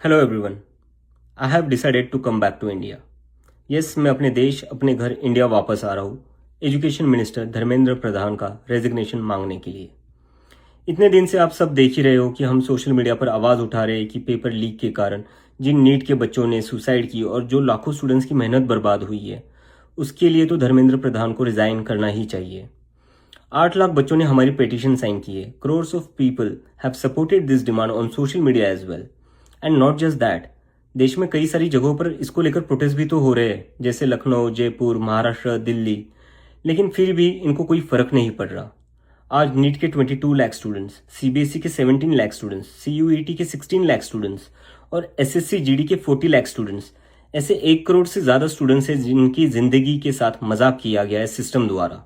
Hello everyone, I have decided to come back to India. Yes, मैं अपने देश, अपने घर इंडिया वापस आ रहा हूँ एजुकेशन मिनिस्टर धर्मेंद्र प्रधान का रेजिग्नेशन मांगने के लिए। इतने दिन से आप सब देख ही रहे हो कि हम सोशल मीडिया पर आवाज़ उठा रहे हैं कि पेपर लीक के कारण जिन नीट के बच्चों ने सुसाइड की और जो लाखों स्टूडेंट्स की मेहनत बर्बाद हुई है, उसके लिए तो धर्मेंद्र प्रधान को रिज़ाइन करना ही चाहिए। 8 लाख बच्चों ने हमारी पिटीशन साइन की है। Crores of people have supported this demand on social media as well. And not just that, देश में कई सारी जगहों पर इसको लेकर प्रोटेस्ट भी तो हो रहे हैं, जैसे लखनऊ, जयपुर, महाराष्ट्र, दिल्ली। लेकिन फिर भी इनको कोई फर्क नहीं पड़ रहा। आज नीट के 22 लाख स्टूडेंट्स, सीबीएसई के 17 लाख स्टूडेंट्स, सीयूईटी के 16 लाख स्टूडेंट्स और एसएससी जीडी के 40 लाख स्टूडेंट्स, ऐसे 1 करोड़ से ज़्यादा स्टूडेंट्स हैं जिनकी ज़िंदगी के साथ मजाक किया गया है सिस्टम द्वारा।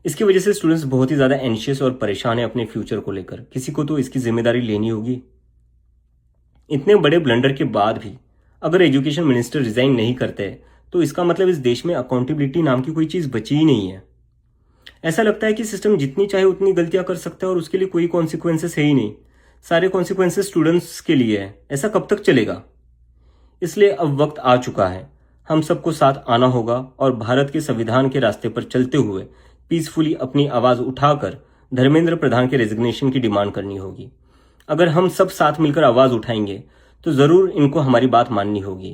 इसकी वजह से स्टूडेंट्स बहुत ही ज़्यादा एंशियस और परेशान है अपने फ्यूचर को लेकर। किसी को तो इसकी जिम्मेदारी लेनी होगी। इतने बड़े ब्लंडर के बाद भी अगर एजुकेशन मिनिस्टर रिजाइन नहीं करते तो इसका मतलब इस देश में अकाउंटेबिलिटी नाम की कोई चीज़ बची ही नहीं है। ऐसा लगता है कि सिस्टम जितनी चाहे उतनी गलतियां कर सकता है और उसके लिए कोई कॉन्सिक्वेंसेस है ही नहीं। सारे कॉन्सिक्वेंसेस स्टूडेंट्स के लिए है। ऐसा कब तक चलेगा? इसलिए अब वक्त आ चुका है, हम सबको साथ आना होगा और भारत के संविधान के रास्ते पर चलते हुए पीसफुली अपनी आवाज़ उठाकर धर्मेंद्र प्रधान के रेजिग्नेशन की डिमांड करनी होगी। अगर हम सब साथ मिलकर आवाज़ उठाएंगे तो ज़रूर इनको हमारी बात माननी होगी।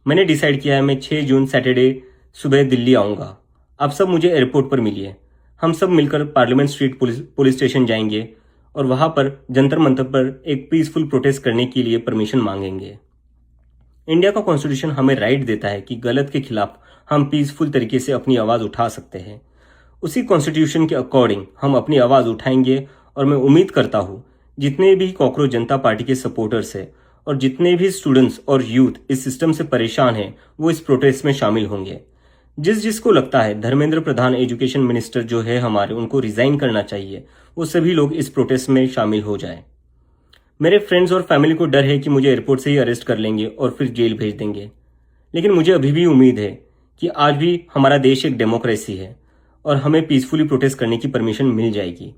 मैंने डिसाइड किया है, मैं 6 जून सैटरडे सुबह दिल्ली आऊँगा। आप सब मुझे एयरपोर्ट पर मिलिए। हम सब मिलकर पार्लियामेंट स्ट्रीट पुलिस स्टेशन जाएंगे और वहाँ पर जंतर मंतर पर एक पीसफुल प्रोटेस्ट करने के लिए परमिशन मांगेंगे। इंडिया का कॉन्स्टिट्यूशन हमें राइट देता है कि गलत के खिलाफ हम पीसफुल तरीके से अपनी आवाज़ उठा सकते हैं। उसी कॉन्स्टिट्यूशन के अकॉर्डिंग हम अपनी आवाज़ उठाएंगे और मैं उम्मीद करता हूँ जितने भी कॉकरोच जनता पार्टी के सपोर्टर्स हैं और जितने भी स्टूडेंट्स और यूथ इस सिस्टम से परेशान हैं वो इस प्रोटेस्ट में शामिल होंगे। जिसको लगता है धर्मेंद्र प्रधान एजुकेशन मिनिस्टर जो है हमारे, उनको रिजाइन करना चाहिए, वो सभी लोग इस प्रोटेस्ट में शामिल हो जाएं। मेरे फ्रेंड्स और फैमिली को डर है कि मुझे एयरपोर्ट से ही अरेस्ट कर लेंगे और फिर जेल भेज देंगे। लेकिन मुझे अभी भी उम्मीद है कि आज भी हमारा देश एक डेमोक्रेसी है और हमें पीसफुली प्रोटेस्ट करने की परमिशन मिल जाएगी।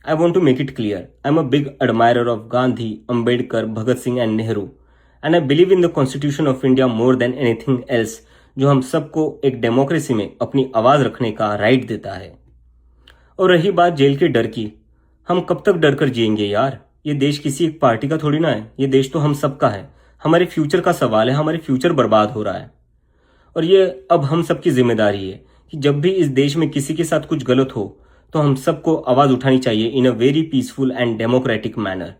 I want to make it clear, I'm a big admirer of Gandhi, Ambedkar, Bhagat Singh and Nehru, and I believe in the Constitution of India more than anything else, जो हम सबको एक democracy में अपनी आवाज़ रखने का राइट देता है। और रही बात जेल के डर की, हम कब तक डर कर जिएंगे यार? ये देश किसी एक पार्टी का थोड़ी ना है, ये देश तो हम सबका है। हमारे फ्यूचर का सवाल है, हमारे फ्यूचर बर्बाद हो रहा है और ये अब हम सबकी जिम्मेदारी है कि जब भी इस देश में किसी के साथ कुछ गलत हो तो हम सबको आवाज़ उठानी चाहिए in a very peaceful and democratic manner.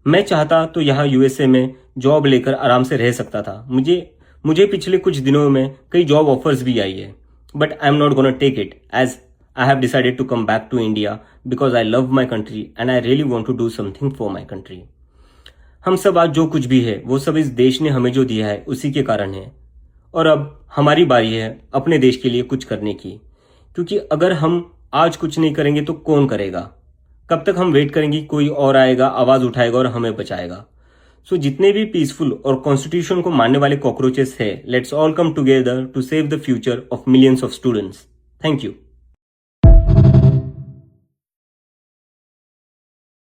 मैं चाहता तो यहाँ यूएसए में जॉब लेकर आराम से रह सकता था। मुझे पिछले कुछ दिनों में कई जॉब ऑफर्स भी आई है, but I am not gonna take it as I have decided to come back to India because I love my country and I really want to do something for my country. हम सब आज जो कुछ भी है वो सब इस देश ने हमें जो दिया है उसी के कारण है और अब हमारी बारी है अपने देश के लिए कुछ करने की, क्योंकि अगर हम आज कुछ नहीं करेंगे तो कौन करेगा? कब तक हम वेट करेंगे कोई और आएगा, आवाज़ उठाएगा और हमें बचाएगा? सो जितने भी पीसफुल और कॉन्स्टिट्यूशन को मानने वाले कॉकरोचेस है, let's all come together to save the future of millions of students. Thank you.